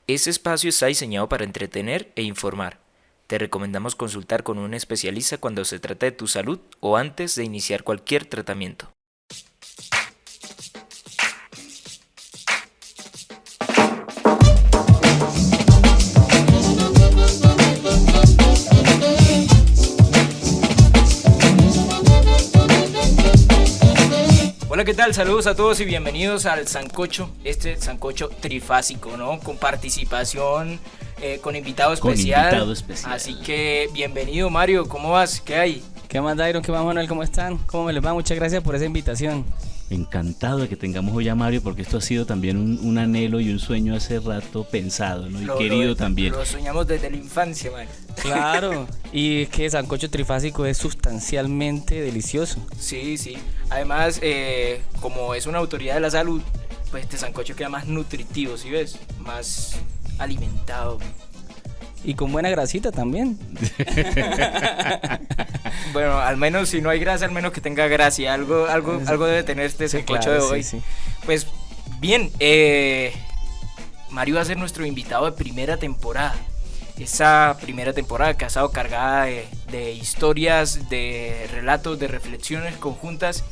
Ese espacio está diseñado para entretener e informar. Te recomendamos consultar con un especialista cuando se trata de tu salud o antes de iniciar cualquier tratamiento. Hola, ¿qué tal? Saludos a todos y bienvenidos al Sancocho, este Sancocho trifásico, ¿no? Con participación, con invitado especial. Así que bienvenido, Mario, ¿cómo vas? ¿Qué hay? ¿Qué más, Dairon? ¿Qué más, Manuel? ¿Cómo están? ¿Cómo me les va? Muchas gracias por esa invitación. Encantado de que tengamos hoy a Mario, porque esto ha sido también un anhelo y un sueño hace rato pensado, ¿no? Y querido también. Lo soñamos desde la infancia, Mario. Claro, y es que sancocho trifásico es sustancialmente delicioso. Sí, sí. Además, como es una autoridad de la salud, pues este sancocho queda más nutritivo, ¿sí ves? Más alimentado. Y con buena grasita también. Bueno, al menos si no hay grasa, al menos que tenga gracia. Algo debe tener este sancocho de hoy. Sí. Pues bien, Mario va a ser nuestro invitado de primera temporada. Esa primera temporada que ha estado cargada de historias, de relatos, de reflexiones conjuntas.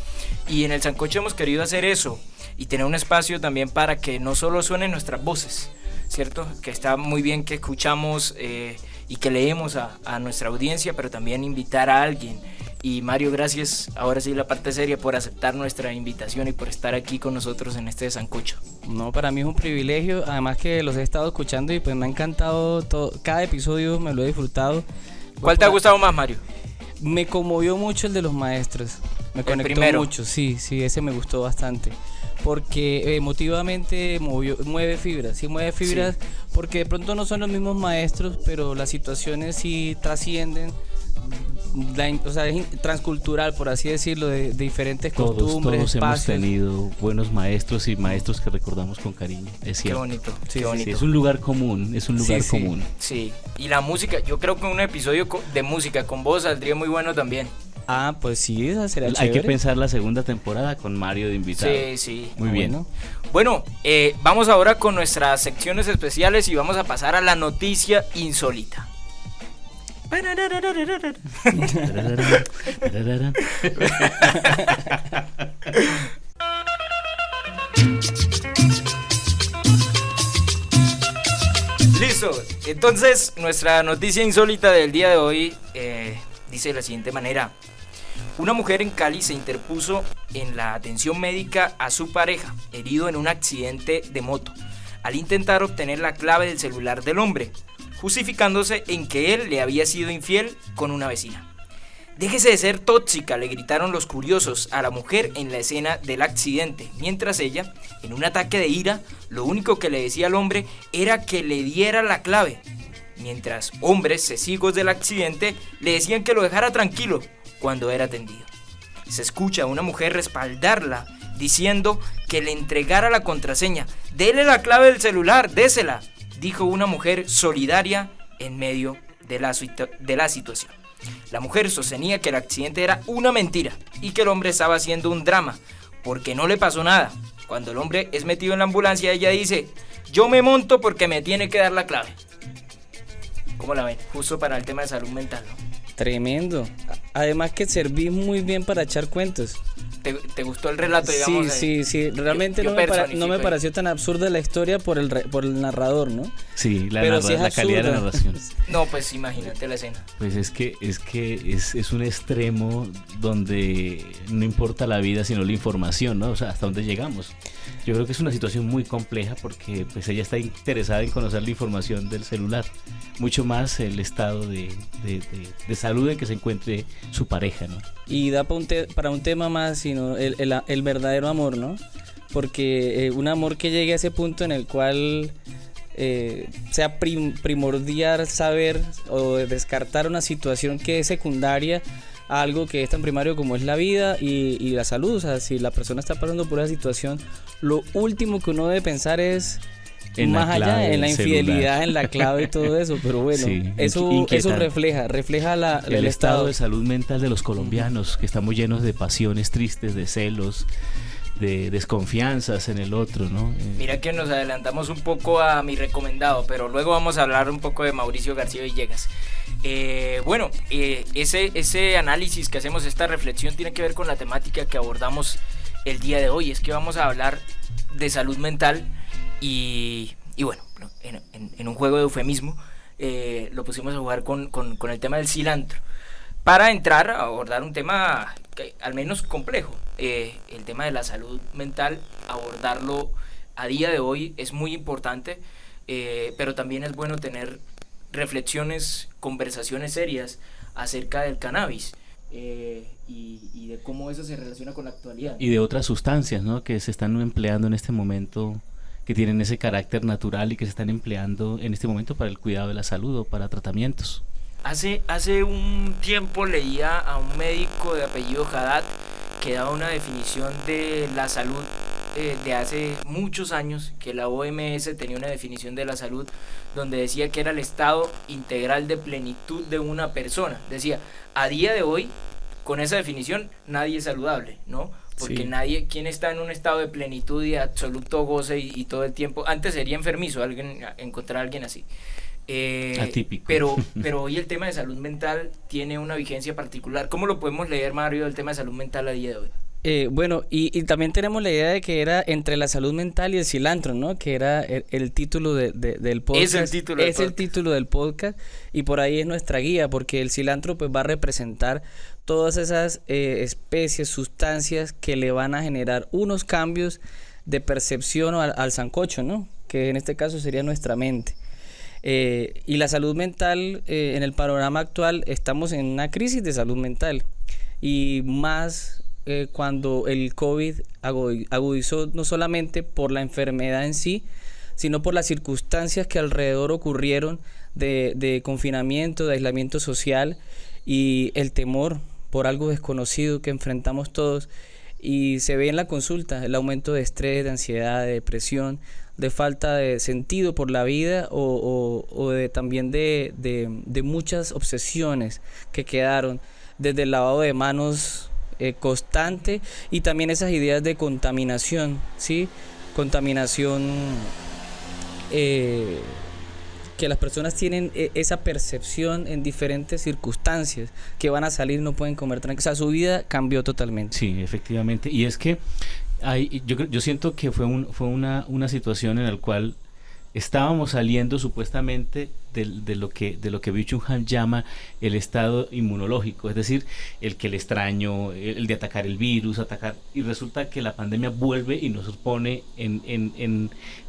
Y en el sancocho hemos querido hacer eso y tener un espacio también para que no solo suenen nuestras voces, ¿cierto? Que está muy bien que escuchamos y que leemos a nuestra audiencia, pero también invitar a alguien. Y Mario, gracias, ahora sí la parte seria, por aceptar nuestra invitación y por estar aquí con nosotros en este sancocho. No, para mí es un privilegio, además que los he estado escuchando y pues me ha encantado todo, cada episodio me lo he disfrutado. ¿Cuál te ha gustado más, Mario? Me conmovió mucho el de los maestros, me conectó mucho, sí, ese me gustó bastante. Porque emotivamente mueve fibras, sí, porque de pronto no son los mismos maestros, pero las situaciones sí trascienden, o sea, es transcultural, por así decirlo, de diferentes costumbres, todos espacios. Hemos tenido buenos maestros y maestros que recordamos con cariño, es cierto. Qué bonito, sí, qué bonito. Sí, es un lugar común, común. Sí, y la música, yo creo que un episodio de música con vos saldría muy bueno también. Ah, pues sí, esa será Hay chévere. que pensar la segunda temporada con Mario de invitado. Sí. Muy bien. Bueno, vamos ahora con nuestras secciones especiales y vamos a pasar a la noticia insólita. Listo, entonces nuestra noticia insólita del día de hoy dice de la siguiente manera. Una mujer en Cali se interpuso en la atención médica a su pareja, herido en un accidente de moto, al intentar obtener la clave del celular del hombre, justificándose en que él le había sido infiel con una vecina. Déjese de ser tóxica, le gritaron los curiosos a la mujer en la escena del accidente, mientras ella, en un ataque de ira, lo único que le decía al hombre era que le diera la clave, mientras hombres testigos del accidente le decían que lo dejara tranquilo cuando era atendido. Se escucha a una mujer respaldarla diciendo que le entregara la contraseña. Dele la clave del celular, désela, dijo una mujer solidaria en medio de la situación. La mujer sostenía que el accidente era una mentira y que el hombre estaba haciendo un drama porque no le pasó nada. Cuando el hombre es metido en la ambulancia, ella dice: yo me monto porque me tiene que dar la clave. ¿Cómo la ven? Justo para el tema de salud mental, ¿no? Tremendo. Además que serví muy bien para echar cuentos. ¿Te gustó el relato, digamos? Sí. Realmente no me pareció tan absurda la historia por el narrador, ¿no? Sí, la calidad de la narración. No, pues imagínate la escena. Pues es que es un extremo donde no importa la vida sino la información, ¿no? O sea, hasta dónde llegamos. Yo creo que es una situación muy compleja porque pues ella está interesada en conocer la información del celular, mucho más el estado de salud en que se encuentre su pareja, ¿no? Y da para un tema más, sino el verdadero amor, ¿no? Porque un amor que llegue a ese punto en el cual sea primordial saber o descartar una situación que es secundaria a algo que es tan primario como es la vida y la salud. O sea, si la persona está pasando por esa situación, lo último que uno debe pensar es más allá en la infidelidad, celular, en la clave y todo eso, pero bueno, sí, eso refleja el estado de salud mental de los colombianos, que estamos llenos de pasiones tristes, de celos, de desconfianzas en el otro, ¿no? Mira que nos adelantamos un poco a mi recomendado, pero luego vamos a hablar un poco de Mauricio García Villegas. Ese análisis que hacemos, esta reflexión, tiene que ver con la temática que abordamos el día de hoy. Es que vamos a hablar de salud mental y bueno, en un juego de eufemismo lo pusimos a jugar con el tema del cilantro, para entrar a abordar un tema al menos complejo. El tema de la salud mental, abordarlo a día de hoy es muy importante, pero también es bueno tener reflexiones, conversaciones serias acerca del cannabis y de cómo eso se relaciona con la actualidad. Y de otras sustancias, ¿no?, que se están empleando en este momento, que tienen ese carácter natural y que se están empleando en este momento para el cuidado de la salud o para tratamientos. Hace un tiempo leía a un médico de apellido Haddad que daba una definición de la salud de hace muchos años, que la OMS tenía una definición de la salud donde decía que era el estado integral de plenitud de una persona. Decía, a día de hoy, con esa definición, nadie es saludable, ¿no? Porque Sí. nadie, quien está en un estado de plenitud y de absoluto goce y todo el tiempo, antes sería enfermizo encontrar a alguien así. Atípico. Pero hoy el tema de salud mental tiene una vigencia particular. ¿Cómo lo podemos leer, Mario, el tema de salud mental a día de hoy? Bueno, y también tenemos la idea de que era entre la salud mental y el cilantro, ¿no? Que era el título del podcast. Es el título del Es el podcast. título del podcast, y por ahí es nuestra guía, porque el cilantro pues va a representar todas esas especies, sustancias que le van a generar unos cambios de percepción al sancocho, ¿no? Que en este caso sería nuestra mente. Y la salud mental, en el panorama actual, estamos en una crisis de salud mental, y más cuando el COVID agudizó no solamente por la enfermedad en sí, sino por las circunstancias que alrededor ocurrieron de confinamiento, de aislamiento social, y el temor por algo desconocido que enfrentamos todos. Y se ve en la consulta el aumento de estrés, de ansiedad, de depresión, de falta de sentido por la vida, o también de muchas obsesiones que quedaron, desde el lavado de manos constante, y también esas ideas de contaminación, ¿sí? Contaminación que las personas tienen esa percepción en diferentes circunstancias, que van a salir, no pueden comer tranquilos. O sea, su vida cambió totalmente. Sí, efectivamente. Y es que yo siento que fue una situación en la cual estábamos saliendo supuestamente de lo que Byung-Chul Han llama el estado inmunológico, es decir, el que el extraño, el de atacar el virus, y resulta que la pandemia vuelve y nos pone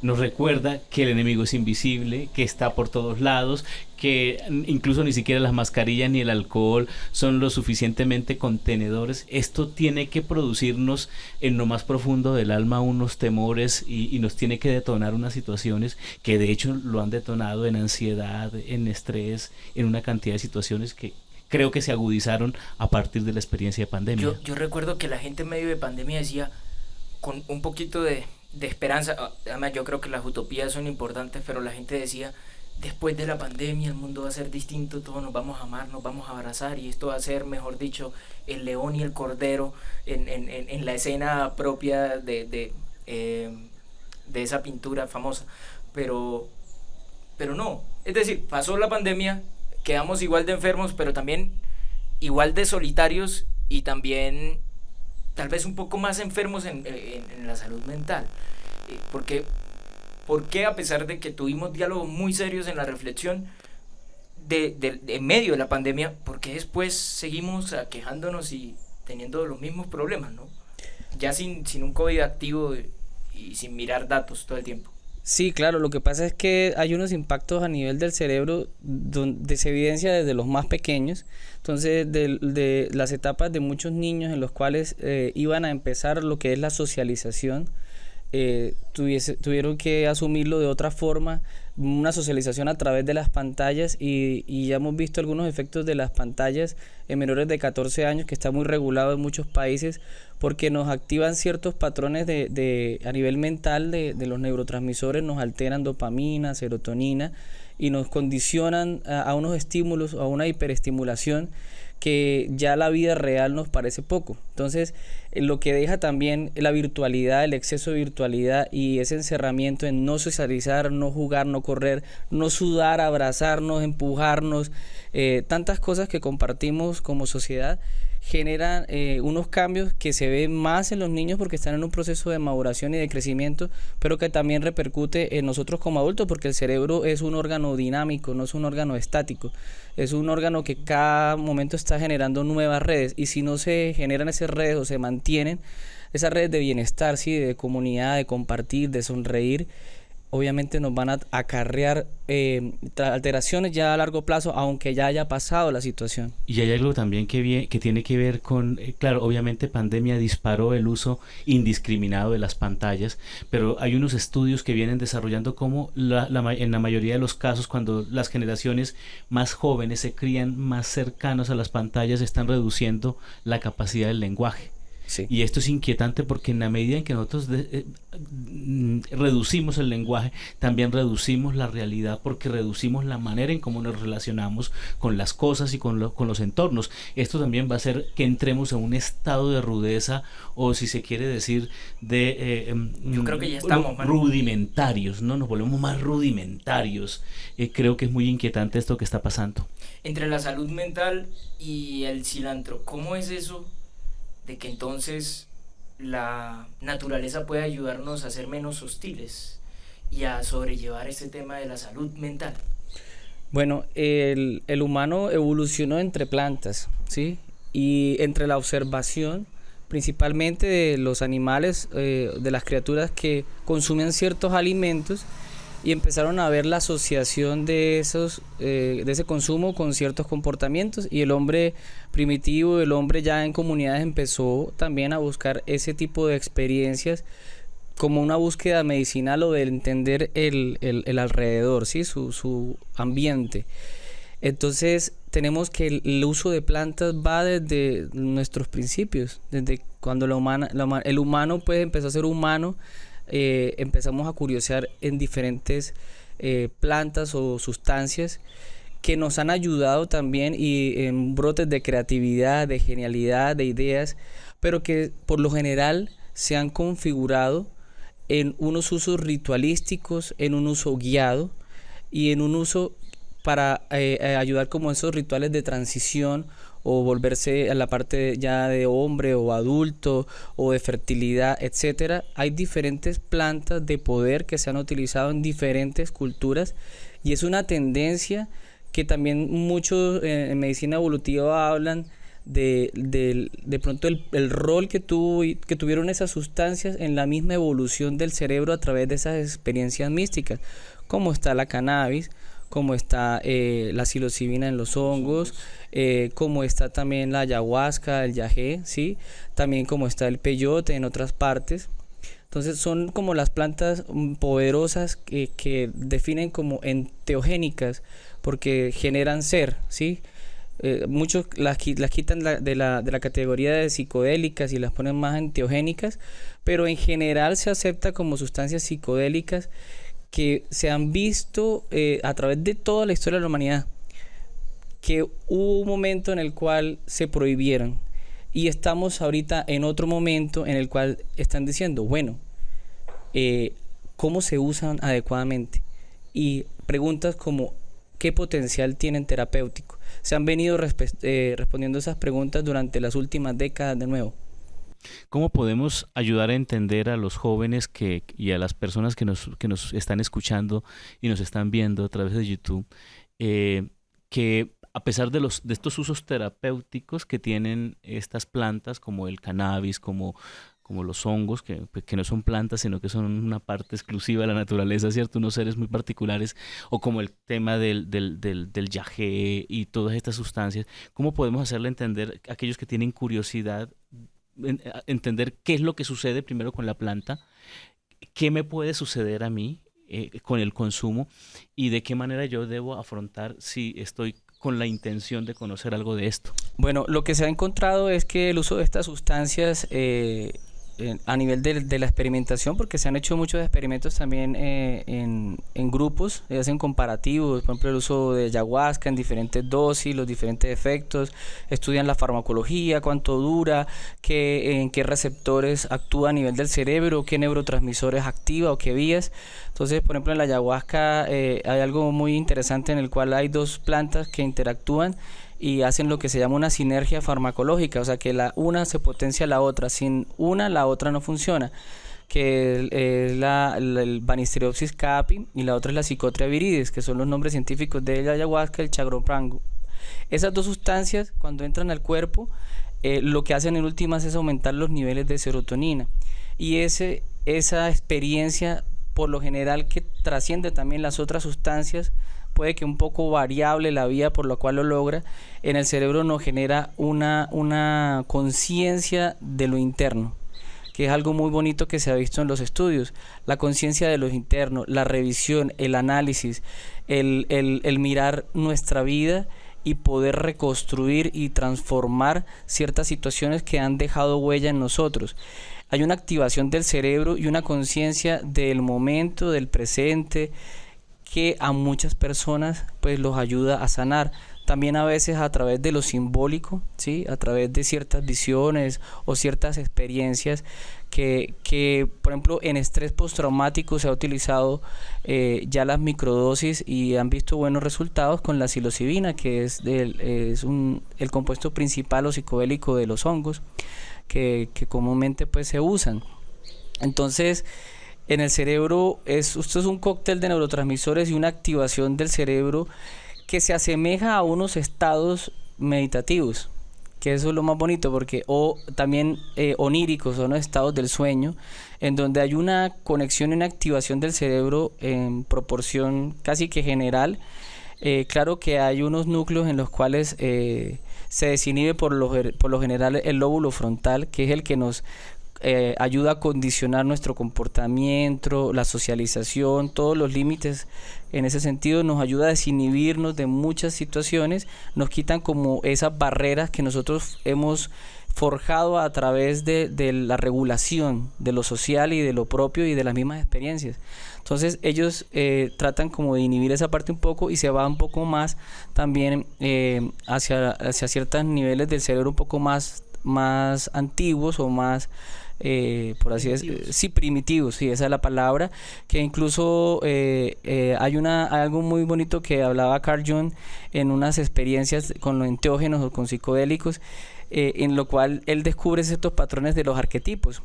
nos recuerda que el enemigo es invisible, que está por todos lados, que incluso ni siquiera las mascarillas ni el alcohol son lo suficientemente contenedores. Esto tiene que producirnos en lo más profundo del alma unos temores, y nos tiene que detonar unas situaciones que de hecho lo han detonado en ansiedad, en estrés, en una cantidad de situaciones que creo que se agudizaron a partir de la experiencia de pandemia. Yo recuerdo que la gente en medio de pandemia decía, con un poquito de esperanza, además yo creo que las utopías son importantes, pero la gente decía, después de la pandemia el mundo va a ser distinto, todos nos vamos a amar, nos vamos a abrazar, y esto va a ser, mejor dicho, el león y el cordero en la escena propia de esa pintura famosa. Pero no, es decir, pasó la pandemia, quedamos igual de enfermos, pero también igual de solitarios, y también tal vez un poco más enfermos en la salud mental. ¿Por qué, a pesar de que tuvimos diálogos muy serios en la reflexión en medio de la pandemia, por qué después seguimos aquejándonos y teniendo los mismos problemas, ¿no? Ya sin un COVID activo y sin mirar datos todo el tiempo? Sí, claro, lo que pasa es que hay unos impactos a nivel del cerebro donde se evidencia desde los más pequeños. Entonces, de las etapas de muchos niños en los cuales iban a empezar lo que es la socialización, tuvieron que asumirlo de otra forma, una socialización a través de las pantallas, y ya hemos visto algunos efectos de las pantallas en menores de 14 años, que está muy regulado en muchos países, porque nos activan ciertos patrones a nivel mental de los neurotransmisores, nos alteran dopamina, serotonina, y nos condicionan a unos estímulos, a una hiperestimulación que ya la vida real nos parece poco. Entonces, lo que deja también la virtualidad, el exceso de virtualidad y ese encerramiento en no socializar, no jugar, no correr, no sudar, abrazarnos, empujarnos, tantas cosas que compartimos como sociedad, generan unos cambios que se ven más en los niños porque están en un proceso de maduración y de crecimiento, pero que también repercute en nosotros como adultos, porque el cerebro es un órgano dinámico, no es un órgano estático, es un órgano que cada momento está generando nuevas redes, y si no se generan esas redes o se mantienen esas redes de bienestar, ¿sí?, de comunidad, de compartir, de sonreír, obviamente nos van a acarrear alteraciones ya a largo plazo, aunque ya haya pasado la situación. Y hay algo también que tiene que ver con, claro, obviamente pandemia disparó el uso indiscriminado de las pantallas, pero hay unos estudios que vienen desarrollando cómo en la mayoría de los casos, cuando las generaciones más jóvenes se crían más cercanos a las pantallas, están reduciendo la capacidad del lenguaje. Sí. Y esto es inquietante porque en la medida en que nosotros reducimos el lenguaje, también reducimos la realidad, porque reducimos la manera en cómo nos relacionamos con las cosas y con los entornos. Esto también va a hacer que entremos en un estado de rudeza, o si se quiere decir yo creo que ya estamos rudimentarios, ¿no? Nos volvemos más rudimentarios. Creo que es muy inquietante esto que está pasando. Entre la salud mental y el cilantro, ¿cómo es eso de que entonces la naturaleza puede ayudarnos a ser menos hostiles y a sobrellevar este tema de la salud mental? Bueno, el humano evolucionó entre plantas, ¿sí? Y entre la observación, principalmente de los animales, de las criaturas que consumen ciertos alimentos, y empezaron a ver la asociación de ese consumo con ciertos comportamientos, y el hombre primitivo, el hombre ya en comunidades, empezó también a buscar ese tipo de experiencias como una búsqueda medicinal, o de entender el alrededor, ¿sí?, su ambiente. Entonces tenemos que el uso de plantas va desde nuestros principios, desde cuando el humano pues empezó a ser humano. Empezamos a curiosear en diferentes plantas o sustancias que nos han ayudado también, y en brotes de creatividad, de genialidad, de ideas, pero que por lo general se han configurado en unos usos ritualísticos, en un uso guiado y en un uso para ayudar como esos rituales de transición, o volverse a la parte ya de hombre o adulto, o de fertilidad, etcétera. Hay diferentes plantas de poder que se han utilizado en diferentes culturas, y es una tendencia que también muchos en medicina evolutiva hablan de pronto el rol que tuvieron esas sustancias en la misma evolución del cerebro a través de esas experiencias místicas, como está la cannabis, como está la psilocibina en los hongos, como está también la ayahuasca, el yagé, ¿sí? También como está el peyote en otras partes. Entonces son como las plantas poderosas que definen como enteogénicas, porque generan ser, ¿sí? Muchos las quitan de la categoría de psicodélicas y las ponen más enteogénicas, pero en general se acepta como sustancias psicodélicas que se han visto a través de toda la historia de la humanidad, que hubo un momento en el cual se prohibieron, y estamos ahorita en otro momento en el cual están diciendo, bueno, ¿cómo se usan adecuadamente? Y preguntas como, ¿qué potencial tienen terapéutico? Se han venido respondiendo esas preguntas durante las últimas décadas de nuevo. ¿Cómo podemos ayudar a entender a los jóvenes y a las personas que nos están escuchando y nos están viendo a través de YouTube, que a pesar de estos usos terapéuticos que tienen estas plantas, como el cannabis, como los hongos, que no son plantas, sino que son una parte exclusiva de la naturaleza, ¿cierto? Unos seres muy particulares, o como el tema del yagé y todas estas sustancias, ¿cómo podemos hacerle entender a aquellos que tienen curiosidad, entender qué es lo que sucede primero con la planta, qué me puede suceder a mí con el consumo, y de qué manera yo debo afrontar si estoy con la intención de conocer algo de esto? Bueno, lo que se ha encontrado es que el uso de estas sustancias a nivel de la experimentación, porque se han hecho muchos experimentos también en grupos, hacen comparativos, por ejemplo el uso de ayahuasca en diferentes dosis, los diferentes efectos, estudian la farmacología, cuánto dura, en qué receptores actúa a nivel del cerebro, qué neurotransmisores activa o qué vías. Entonces, por ejemplo, en la ayahuasca hay algo muy interesante en el cual hay dos plantas que interactúan y hacen lo que se llama una sinergia farmacológica, o sea que la una se potencia a la otra, sin una la otra no funciona, que es el Banisteriopsis caapi y la otra es la Psychotria viridis, que son los nombres científicos de la ayahuasca, el chagrón. Esas dos sustancias cuando entran al cuerpo lo que hacen en últimas es aumentar los niveles de serotonina, y esa experiencia por lo general que trasciende también las otras sustancias, puede que un poco variable la vía por la cual lo logra, en el cerebro nos genera una conciencia de lo interno, que es algo muy bonito que se ha visto en los estudios, la conciencia de lo interno, la revisión, el análisis, el mirar nuestra vida y poder reconstruir y transformar ciertas situaciones que han dejado huella en nosotros. Hay una activación del cerebro y una conciencia del momento, del presente, que a muchas personas pues los ayuda a sanar. También a veces a través de lo simbólico, ¿sí? A través de ciertas visiones o ciertas experiencias que por ejemplo en estrés postraumático se ha utilizado ya las microdosis y han visto buenos resultados con la psilocibina, que es el compuesto principal o psicodélico de los hongos que comúnmente pues se usan. Entonces, en el cerebro esto es un cóctel de neurotransmisores y una activación del cerebro que se asemeja a unos estados meditativos, que eso es lo más bonito, porque o también oníricos, son los estados del sueño, en donde hay una conexión y una activación del cerebro en proporción casi que general. Claro que hay unos núcleos en los cuales se desinhibe por lo general el lóbulo frontal, que es el que nos ayuda a condicionar nuestro comportamiento, la socialización, todos los límites. En ese sentido nos ayuda a desinhibirnos de muchas situaciones, nos quitan como esas barreras que nosotros hemos forjado a través de la regulación de lo social y de lo propio y de las mismas experiencias. Entonces ellos tratan como de inhibir esa parte un poco y se va un poco más también hacia ciertos niveles del cerebro un poco más antiguos o más por así decirlo, sí, primitivos, sí, esa es la palabra, que incluso hay algo muy bonito que hablaba Carl Jung en unas experiencias con los enteógenos o con psicodélicos, en lo cual él descubre ciertos patrones de los arquetipos,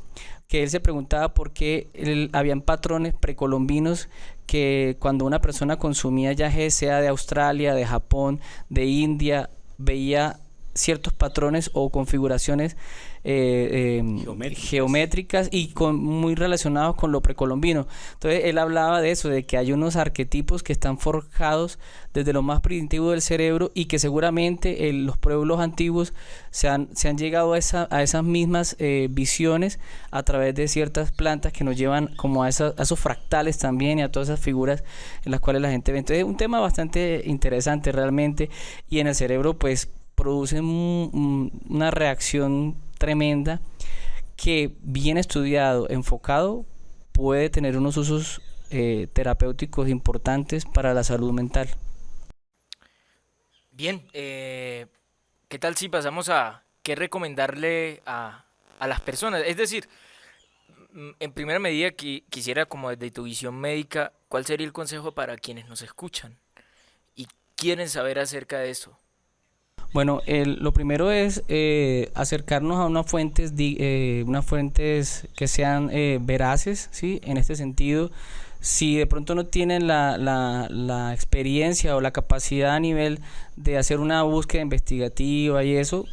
que él se preguntaba por qué habían patrones precolombinos que cuando una persona consumía yagé, sea de Australia, de Japón, de India, veía ciertos patrones o configuraciones geométricas y muy relacionados con lo precolombino. Entonces él hablaba de eso, de que hay unos arquetipos que están forjados desde lo más primitivo del cerebro y que seguramente los pueblos antiguos se han llegado a esas mismas visiones a través de ciertas plantas que nos llevan como a esos fractales también y a todas esas figuras en las cuales la gente ve. Entonces es un tema bastante interesante realmente, y en el cerebro pues producen una reacción tremenda que, bien estudiado, enfocado, puede tener unos usos terapéuticos importantes para la salud mental. Bien, ¿qué tal si pasamos a qué recomendarle a las personas? Es decir, en primera medida quisiera, como desde tu visión médica, ¿cuál sería el consejo para quienes nos escuchan y quieren saber acerca de esto? Bueno, lo primero es acercarnos a unas fuentes que sean veraces, ¿sí? En este sentido, si de pronto no tienen la experiencia o la capacidad a nivel de hacer una búsqueda investigativa y eso,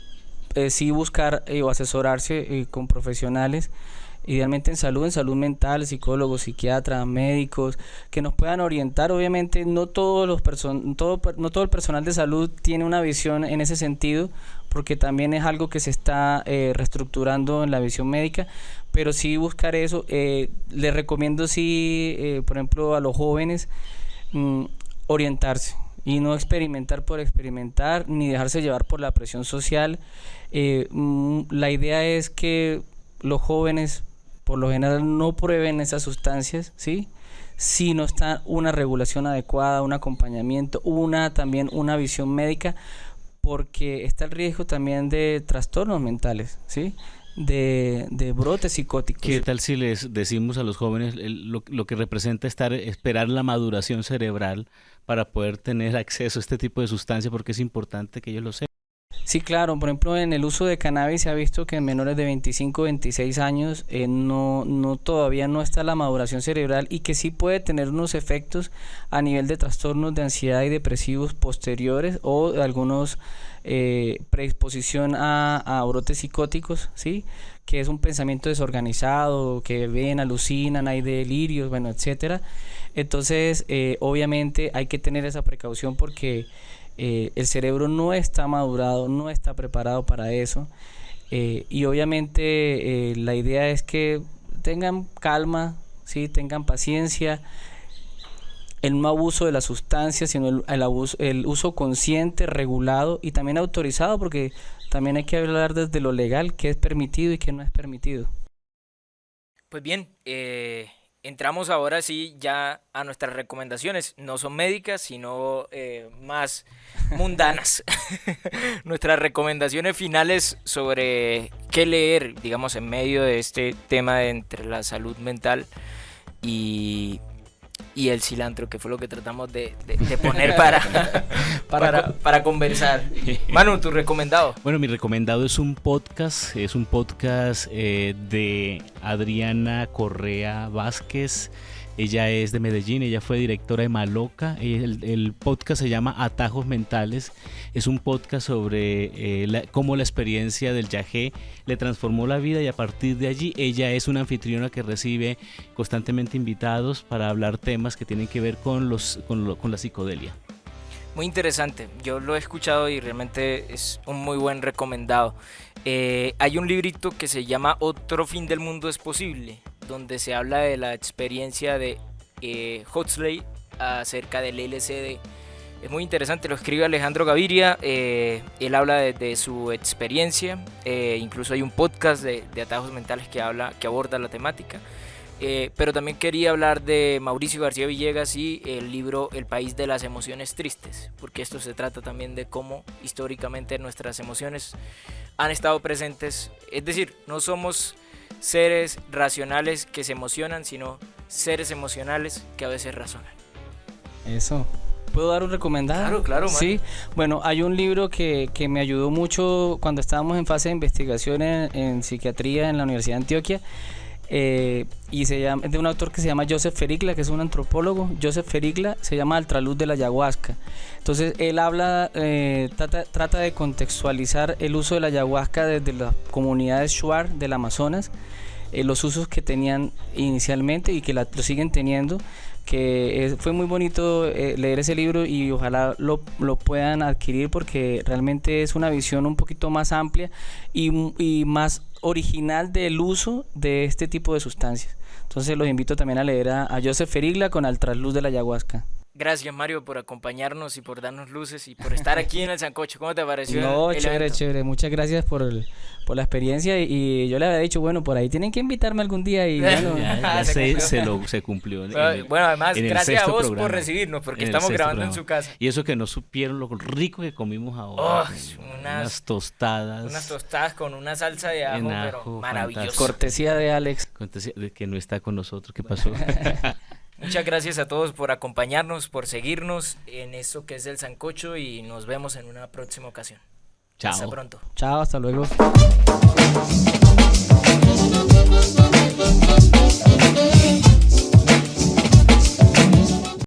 sí buscar o asesorarse con profesionales, idealmente en salud mental, psicólogos, psiquiatras, médicos, que nos puedan orientar. Obviamente no todo el personal de salud tiene una visión en ese sentido, porque también es algo que se está reestructurando en la visión médica, pero sí buscar eso. Les recomiendo por ejemplo a los jóvenes, orientarse y no experimentar por experimentar, ni dejarse llevar por la presión social. La idea es que los jóvenes por lo general no prueben esas sustancias, ¿sí? Si no está una regulación adecuada, un acompañamiento, también una visión médica, porque está el riesgo también de trastornos mentales, ¿sí? De brotes psicóticos. ¿Qué tal si les decimos a los jóvenes lo que representa esperar la maduración cerebral para poder tener acceso a este tipo de sustancia, porque es importante que ellos lo sepan? Sí, claro. Por ejemplo, en el uso de cannabis se ha visto que en menores de 25 26 años todavía no está la maduración cerebral, y que sí puede tener unos efectos a nivel de trastornos de ansiedad y depresivos posteriores, o algunos predisposición a brotes psicóticos, ¿sí? Que es un pensamiento desorganizado, que ven, alucinan, hay delirios, bueno, etcétera. Entonces, obviamente hay que tener esa precaución, porque el cerebro no está madurado, no está preparado para eso, y obviamente la idea es que tengan calma, ¿sí? Tengan paciencia, el no abuso de las sustancias, sino el uso consciente, regulado y también autorizado, porque también hay que hablar desde lo legal, qué es permitido y qué no es permitido. Pues bien, entramos ahora sí ya a nuestras recomendaciones. No son médicas, sino más mundanas. Nuestras recomendaciones finales sobre qué leer, digamos, en medio de este tema entre la salud mental y el cilantro, que fue lo que tratamos de poner para conversar. Manu, tu recomendado. Bueno, mi recomendado es un podcast de Adriana Correa Vázquez. Ella es de Medellín, ella fue directora de Maloca. El podcast se llama Atajos Mentales. Es un podcast sobre cómo la experiencia del yagé le transformó la vida, y a partir de allí ella es una anfitriona que recibe constantemente invitados para hablar temas que tienen que ver con la psicodelia. Muy interesante, yo lo he escuchado y realmente es un muy buen recomendado. Hay un librito que se llama Otro fin del mundo es posible, donde se habla de la experiencia de Huxley acerca del LSD. Es muy interesante, lo escribe Alejandro Gaviria. Él habla de su experiencia. Incluso hay un podcast de Atajos Mentales que aborda la temática. Pero también quería hablar de Mauricio García Villegas y el libro El país de las emociones tristes, porque esto se trata también de cómo históricamente nuestras emociones han estado presentes. Es decir, no somos seres racionales que se emocionan, sino seres emocionales que a veces razonan. Eso. ¿Puedo dar un recomendado? Claro, man. Sí. Bueno, hay un libro que me ayudó mucho cuando estábamos en fase de investigación en psiquiatría en la Universidad de Antioquia. Y es de un autor que se llama Joseph Ferigla, que es un antropólogo. Joseph Ferigla, se llama Al traluz de la ayahuasca. Entonces él trata de contextualizar el uso de la ayahuasca desde las comunidades Shuar del Amazonas, los usos que tenían inicialmente y que lo siguen teniendo, que fue muy bonito leer ese libro, y ojalá lo puedan adquirir, porque realmente es una visión un poquito más amplia y más original del uso de este tipo de sustancias. Entonces los invito también a leer a Joseph Ferigla con Al trasluz de la ayahuasca. Gracias, Mario, por acompañarnos y por darnos luces y por estar aquí en el Sancocho. ¿Cómo te pareció? No, chévere. Muchas gracias por la experiencia, y yo le había dicho, bueno, por ahí tienen que invitarme algún día, y bueno, se cumplió. Bueno, además, gracias a vos por recibirnos, porque estamos grabando en su casa. Y eso que no supieron lo rico que comimos ahora. Unas tostadas. Unas tostadas con una salsa de ajo, pero maravilloso. Cortesía de Alex. Cortesía de que no está con nosotros. ¿Qué pasó? Muchas gracias a todos por acompañarnos, por seguirnos en esto que es el Sancocho, y nos vemos en una próxima ocasión. Chao. Hasta pronto. Chao, hasta luego.